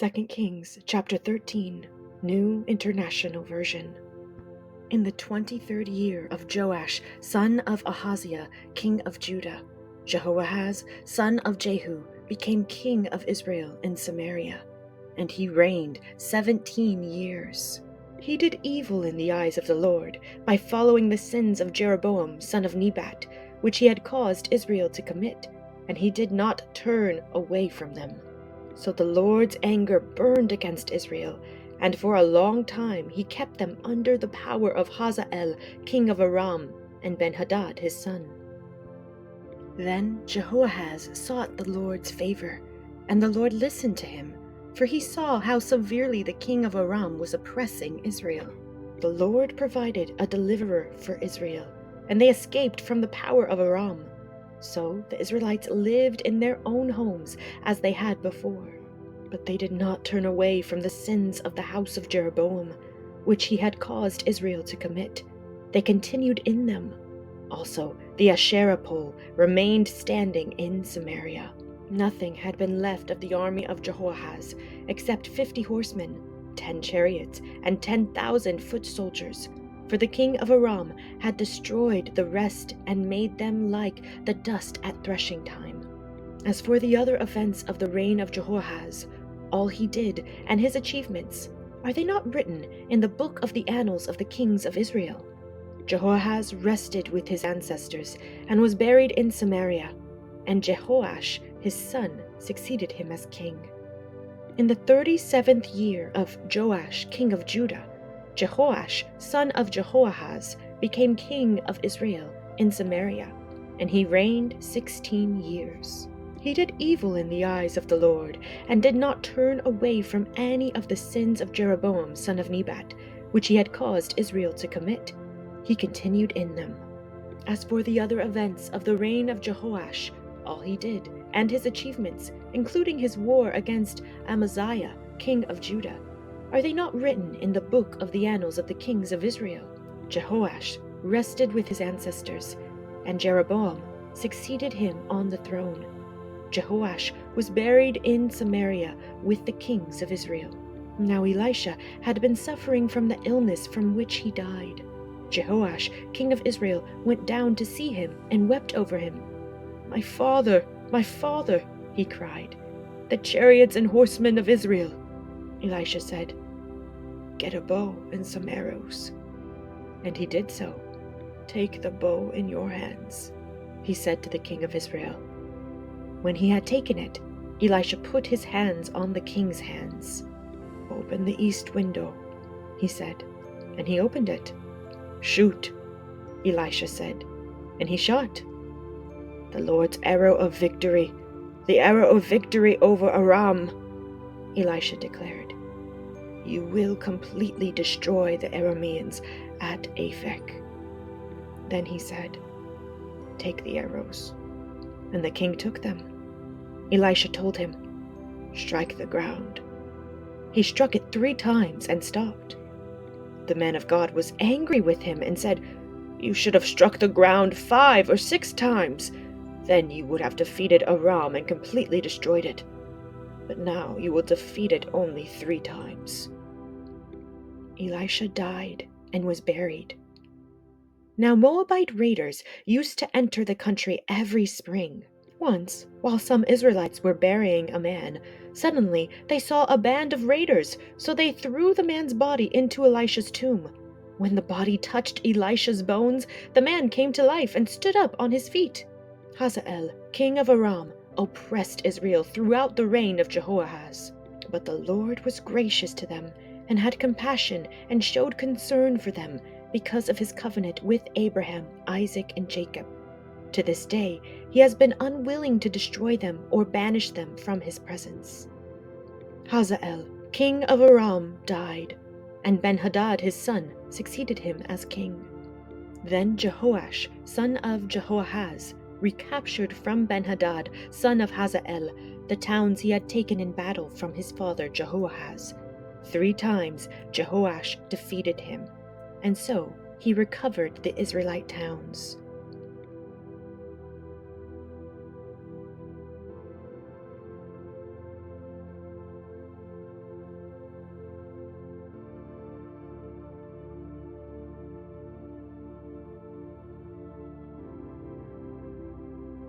2 Kings chapter 13, New International Version. In the 23rd year of Joash, son of Ahaziah, king of Judah, Jehoahaz, son of Jehu, became king of Israel in Samaria, and he reigned 17 years. He did evil in the eyes of the Lord by following the sins of Jeroboam, son of Nebat, which he had caused Israel to commit, and he did not turn away from them. So the Lord's anger burned against Israel, and for a long time he kept them under the power of Hazael, king of Aram, and Ben-Hadad his son. Then Jehoahaz sought the Lord's favor, and the Lord listened to him, for he saw how severely the king of Aram was oppressing Israel. The Lord provided a deliverer for Israel, and they escaped from the power of Aram. So the Israelites lived in their own homes as they had before. But they did not turn away from the sins of the house of Jeroboam, which he had caused Israel to commit. They continued in them. Also, the Asherah pole remained standing in Samaria. Nothing had been left of the army of Jehoahaz except 50 horsemen, 10 chariots, and 10,000 foot soldiers. For the king of Aram had destroyed the rest and made them like the dust at threshing time. As for the other events of the reign of Jehoahaz, all he did and his achievements, are they not written in the book of the annals of the kings of Israel? Jehoahaz rested with his ancestors and was buried in Samaria, and Jehoash his son succeeded him as king. In the 37th year of Joash king of Judah, Jehoash, son of Jehoahaz, became king of Israel in Samaria, and he reigned 16 years. He did evil in the eyes of the Lord, and did not turn away from any of the sins of Jeroboam, son of Nebat, which he had caused Israel to commit. He continued in them. As for the other events of the reign of Jehoash, all he did, and his achievements, including his war against Amaziah, king of Judah, are they not written in the book of the annals of the kings of Israel? Jehoash rested with his ancestors, and Jeroboam succeeded him on the throne. Jehoash was buried in Samaria with the kings of Israel. Now Elisha had been suffering from the illness from which he died. Jehoash, king of Israel, went down to see him and wept over him. my father, he cried. "The chariots and horsemen of Israel." Elisha said, "Get a bow and some arrows." And he did so. "Take the bow in your hands," he said to the king of Israel. When he had taken it, Elisha put his hands on the king's hands. "Open the east window," he said, and he opened it. "Shoot," Elisha said, and he shot. "The Lord's arrow of victory, the arrow of victory over Aram," Elisha declared. "You will completely destroy the Arameans at Aphek." Then he said, "Take the arrows." And the king took them. Elisha told him, "Strike the ground." He struck it 3 times and stopped. The man of God was angry with him and said, "You should have struck the ground 5 or 6 times. Then you would have defeated Aram and completely destroyed it. But now you will defeat it only 3 times. Elisha died and was buried. Now Moabite raiders used to enter the country every spring. Once, while some Israelites were burying a man, suddenly they saw a band of raiders, so they threw the man's body into Elisha's tomb. When the body touched Elisha's bones, the man came to life and stood up on his feet. Hazael, king of Aram, oppressed Israel throughout the reign of Jehoahaz. But the Lord was gracious to them, and had compassion, and showed concern for them, because of his covenant with Abraham, Isaac, and Jacob. To this day, he has been unwilling to destroy them or banish them from his presence. Hazael, king of Aram, died, and Ben-Hadad his son succeeded him as king. Then Jehoash, son of Jehoahaz, recaptured from Ben-Hadad, son of Hazael, the towns he had taken in battle from his father Jehoahaz. 3 times Jehoash defeated him, and so he recovered the Israelite towns.